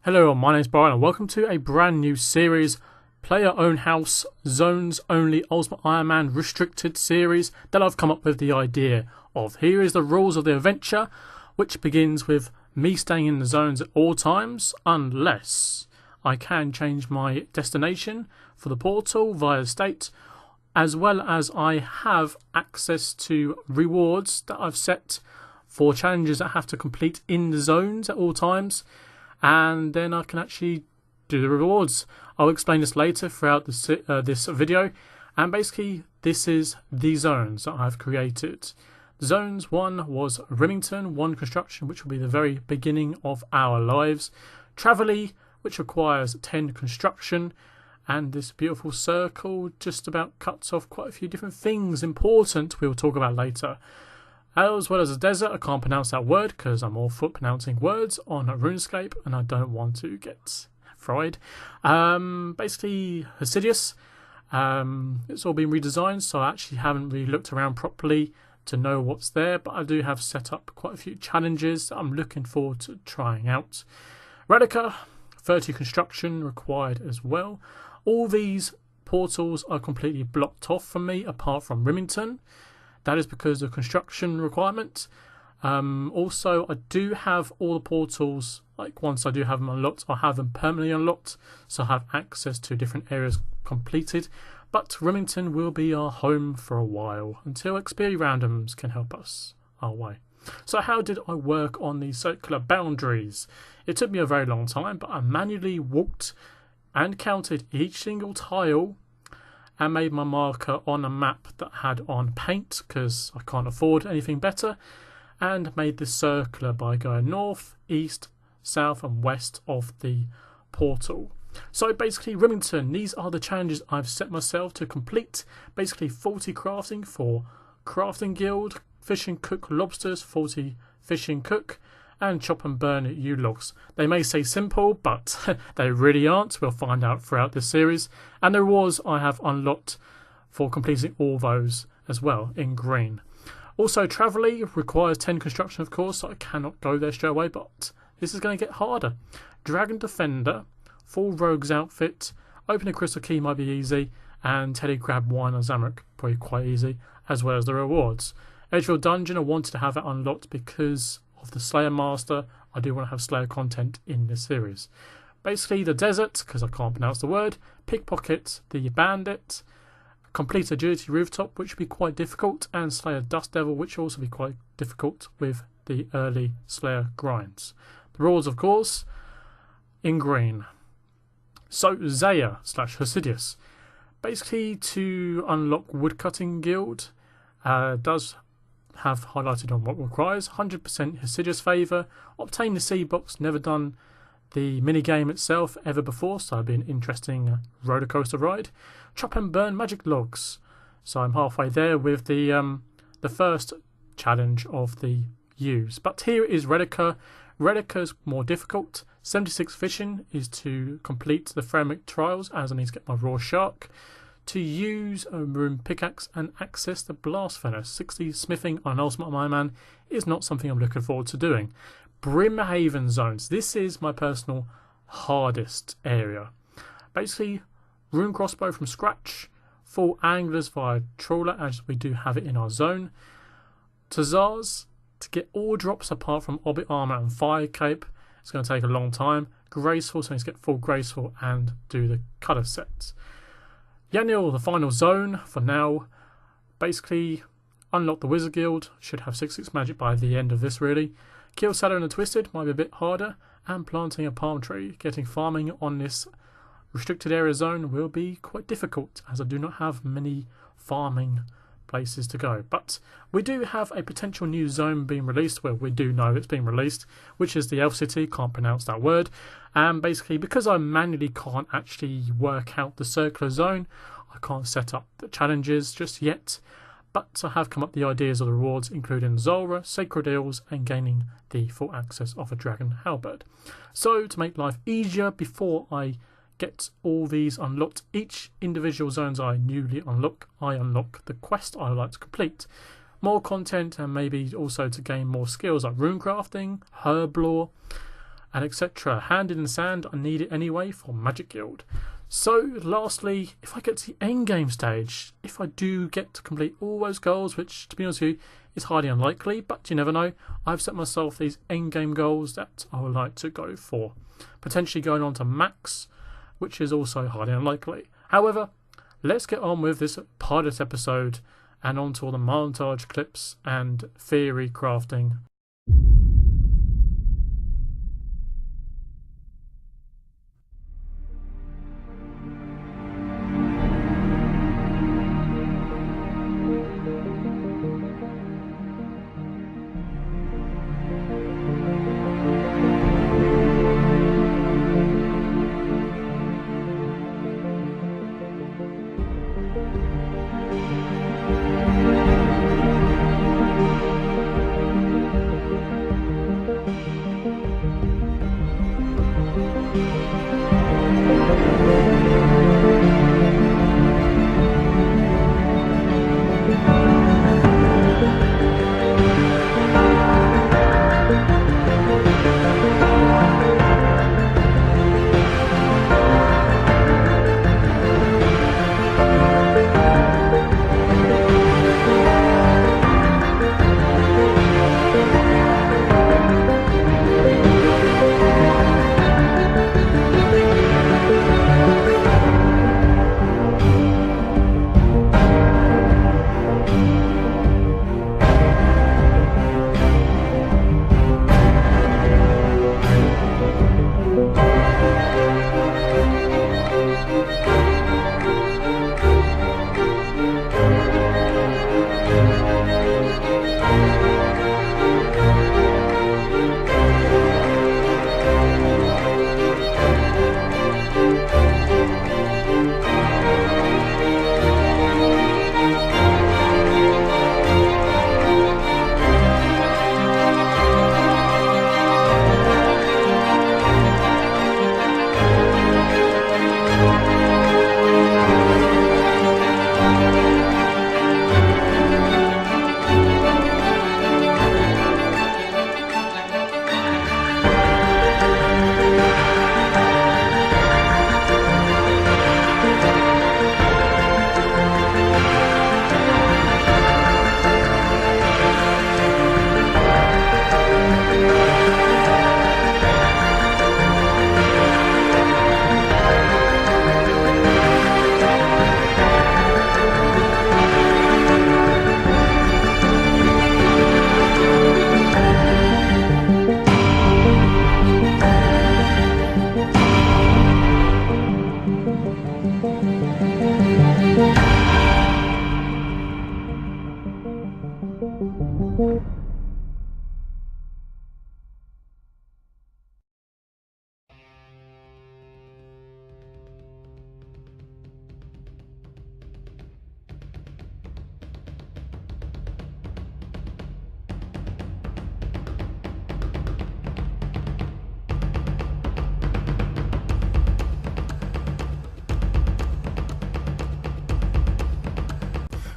Hello, my name's Brian and welcome to a brand new series, Player Own House, Zones Only Ultimate Ironman Restricted series that I've come up with the idea of. Here is the rules of the adventure, which begins with me staying in the zones at all times, unless I can change my destination for the portal via state, as well as I have access to rewards that I've set for challenges that I have to complete in the zones at all times. And then I can actually do the rewards. I'll explain this later throughout this video. And basically, this is the zones that I've created. Zones 1 was Rimmington, 1 construction, which will be the very beginning of our lives. Travelly, which requires 10 construction. And this beautiful circle just about cuts off quite a few different things important we'll talk about later. As well as a desert, I can't pronounce that word because I'm all for pronouncing words on RuneScape and I don't want to get fried. Basically, Hasidius, it's all been redesigned, so I actually haven't really looked around properly to know what's there, but I do have set up quite a few challenges that I'm looking forward to trying out. Radica, 30 construction required as well. All these portals are completely blocked off from me apart from Rimmington. That is because of construction requirement. Also, I do have all the portals, like once I do have them unlocked, I have them permanently unlocked, so I have access to different areas completed. But Rimmington will be our home for a while, until XP randoms can help us our way. So how did I work on these circular boundaries? It took me a very long time, but I manually walked and counted each single tile and made my marker on a map that had on paint because I can't afford anything better, and made this circular by going north, east, south and west of the portal. So basically, Rimmington, these are the challenges I've set myself to complete. Basically 40 crafting for Crafting Guild, Fish and Cook Lobsters, 40 Fish and Cook, and Chop and Burn U-Logs. They may say simple, but they really aren't. We'll find out throughout this series. And the rewards I have unlocked for completing all those as well in green. Also, Travelly requires 10 construction, of course, so I cannot go there straight away, but this is going to get harder. Dragon Defender, full Rogue's outfit, open a crystal key might be easy, and Teddy Grab Wine or Zamorak, probably quite easy, as well as the rewards. Edgeville Dungeon, I wanted to have it unlocked because of the Slayer Master. I do want to have Slayer content in this series. Basically, the desert, because I can't pronounce the word, Pickpocket, the Bandit, complete Agility Rooftop, which would be quite difficult, and Slayer Dust Devil, which will also be quite difficult with the early Slayer grinds. The rules, of course, in green. So, Zaya / Hasidius. Basically, to unlock Woodcutting Guild, does have highlighted on what requires 100% Hasidius favour, obtain the C box, never done the mini game itself ever before, so it'll be an interesting roller coaster ride. Chop and Burn Magic Logs, so I'm halfway there with the first challenge of the U's. But here is Redica. Redica's more difficult. 76 fishing is to complete the Pheramic Trials, as I need to get my Raw Shark. To use a Rune Pickaxe and access the Blast Furnace. 60 smithing on an Ultimate Ironman is not something I'm looking forward to doing. Brimhaven Zones. This is my personal hardest area. Basically, Rune Crossbow from scratch. Full Anglers via Trawler, as we do have it in our zone. Tazars, to get all drops apart from Orbit Armor and Fire Cape. It's going to take a long time. Graceful, so I need to get full Graceful and do the cutter sets. Yanil, the final zone for now. Basically, unlock the Wizard Guild. Should have 6/6 magic by the end of this, really. Kill Saturn and Twisted might be a bit harder. And planting a palm tree. Getting farming on this restricted area zone will be quite difficult, as I do not have many farming places to go. But we do have a potential new zone being released. Well, we do know it's being released, which is the Elf City. Can't pronounce that word. And basically, because I manually can't actually work out the circular zone, I can't set up the challenges just yet. But I have come up with the ideas of the rewards, including Zora, Sacred Eels, and gaining the full access of a Dragon Halberd. So, to make life easier, before I get all these unlocked, each individual zones I newly unlock, I unlock the quest I would like to complete. More content, and maybe also to gain more skills like rune crafting, herb lore, and etc. Hand in the sand, I need it anyway for Magic Guild. So lastly, if I get to the end game stage, if I do get to complete all those goals, which to be honest with you is highly unlikely, but you never know, I've set myself these end game goals that I would like to go for. Potentially going on to max, which is also highly unlikely. However, let's get on with this pilot episode and on to all the montage clips and theory crafting.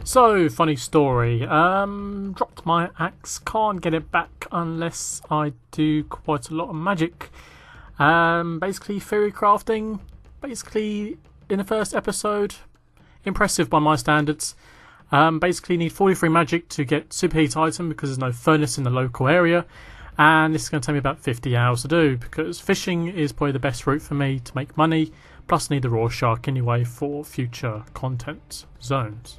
So, funny story, dropped my axe, can't get it back unless I do quite a lot of magic. Basically theory crafting, basically in the first episode, impressive by my standards. Basically need 43 magic to get superheat item because there's no furnace in the local area, and this is going to take me about 50 hours to do because fishing is probably the best route for me to make money, plus I need the raw shark anyway for future content zones.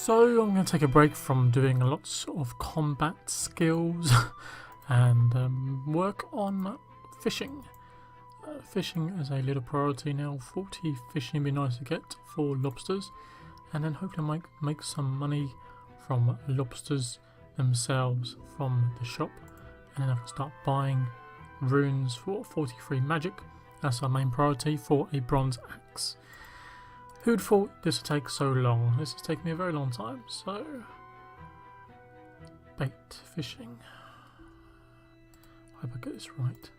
So I'm going to take a break from doing lots of combat skills and work on fishing. Fishing is a little priority now. 40 fishing would be nice to get for lobsters, and then hopefully I might make some money from lobsters themselves from the shop, and then I can start buying runes for 43 magic. That's our main priority for a bronze axe. Who'd thought this would take so long? This has taken me a very long time. So, bait fishing. I hope I get this right.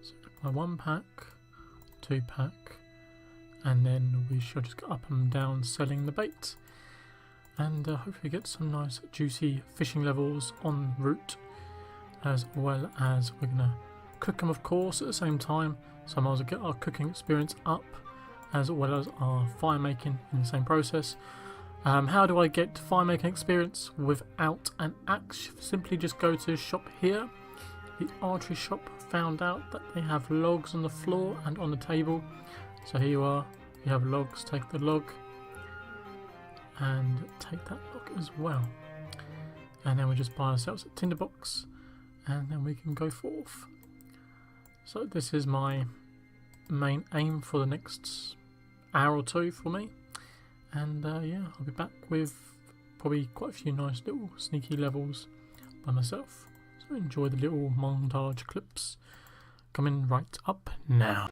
So my 1 pack, 2 pack, and then we should just go up and down selling the bait, and hopefully get some nice juicy fishing levels en route, as well as we're gonna cook them, of course, at the same time. So I might as well get our cooking experience up, as well as our fire making in the same process. How do I get fire making experience without an axe? Simply just go to shop here. The archery shop found out that they have logs on the floor and on the table. So here you are. You have logs. Take the log and take that log as well. And then we just buy ourselves a tinderbox, and then we can go forth. So this is my main aim for the next hour or two for me, and yeah, I'll be back with probably quite a few nice little sneaky levels by myself. So enjoy the little montage clips coming right up now.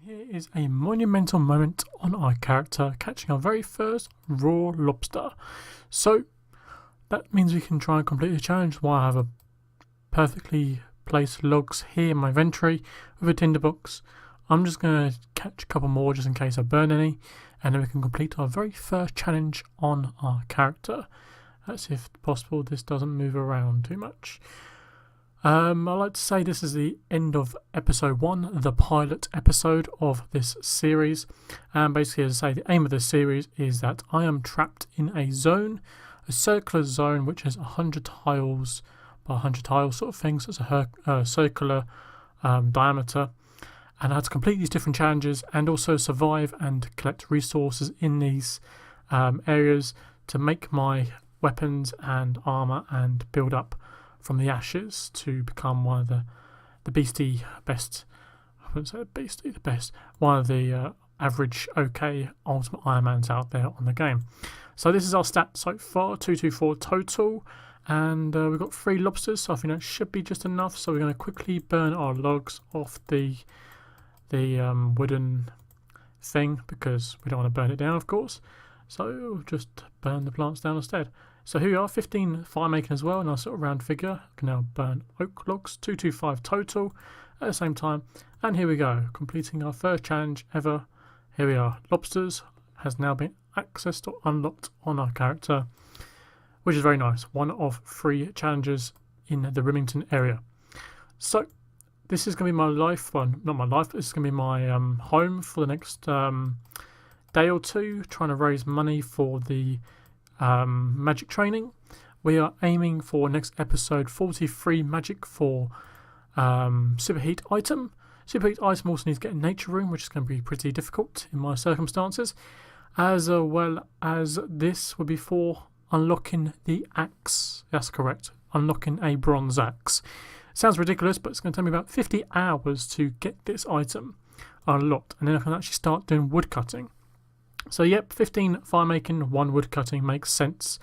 Here is a monumental moment on our character catching our very first raw lobster. So that means we can try and complete the challenge while I have a perfectly placed logs here in my inventory with a tinderbox. I'm just going to catch a couple more just in case I burn any, and then we can complete our very first challenge on our character. That's if possible this doesn't move around too much. I'd like to say this is the end of episode 1, the pilot episode of this series. And basically, as I say, the aim of this series is that I am trapped in a zone, a circular zone which has 100 tiles by 100 tiles sort of thing. So it's a circular diameter. And I had to complete these different challenges and also survive and collect resources in these areas to make my weapons and armour and build up from the ashes to become one of the beastie best. I wouldn't say beastie the best. One of the average okay Ultimate Ironmans out there on the game. So this is our stat so far, 224 total, and we've got 3 lobsters. So I think that should be just enough. So we're going to quickly burn our logs off the wooden thing because we don't want to burn it down, of course. So just burn the plants down instead. So here we are, 15 fire making as well, nice sort of round figure. I can now burn oak logs, 225 total at the same time. And here we go, completing our first challenge ever. Here we are, lobsters has now been accessed or unlocked on our character, which is very nice. 1 of 3 challenges in the Rimmington area. So this is going to be my life, well not my life, but this is going to be my home for the next day or 2, trying to raise money for the magic training. We are aiming for next episode 43 magic for superheat item. Superheat item also needs to get a nature room, which is going to be pretty difficult in my circumstances, as well as this would be for unlocking the axe. That's correct, unlocking a bronze axe. Sounds ridiculous, but it's going to take me about 50 hours to get this item unlocked, and then I can actually start doing wood cutting. So yep, 15 fire making, 1 wood cutting makes sense.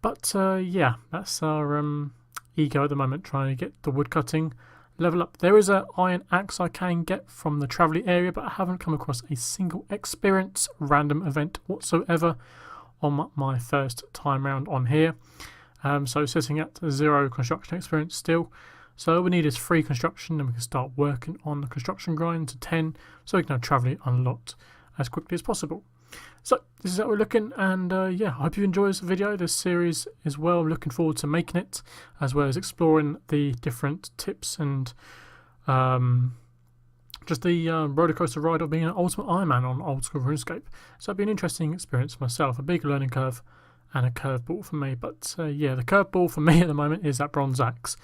But yeah, that's our ego at the moment, trying to get the wood cutting level up. There is an iron axe I can get from the travelling area, but I haven't come across a single experience random event whatsoever on my first time round on here. So sitting at 0 construction experience still. So all we need is 3 construction, and we can start working on the construction grind to 10, so we can have travelling unlocked as quickly as possible. So this is how we're looking, and yeah, I hope you enjoy this video, this series as well. I'm looking forward to making it, as well as exploring the different tips and just the roller coaster ride of being an Ultimate Ironman on old school RuneScape. So it'll be an interesting experience for myself, a big learning curve and a curveball for me. But yeah, the curveball for me at the moment is that bronze axe.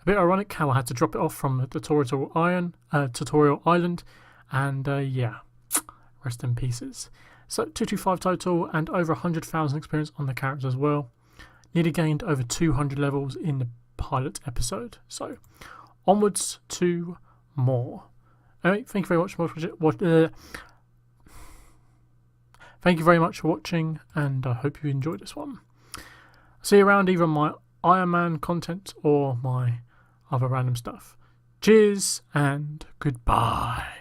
A bit ironic how I had to drop it off from the tutorial island, and yeah, rest in pieces. So 225 total and over 100,000 experience on the character as well. Nearly gained over 200 levels in the pilot episode. So onwards to more. Anyway, thank you very much for thank you very much for watching, and I hope you enjoyed this one. See you around either my Ironman content or my other random stuff. Cheers and goodbye.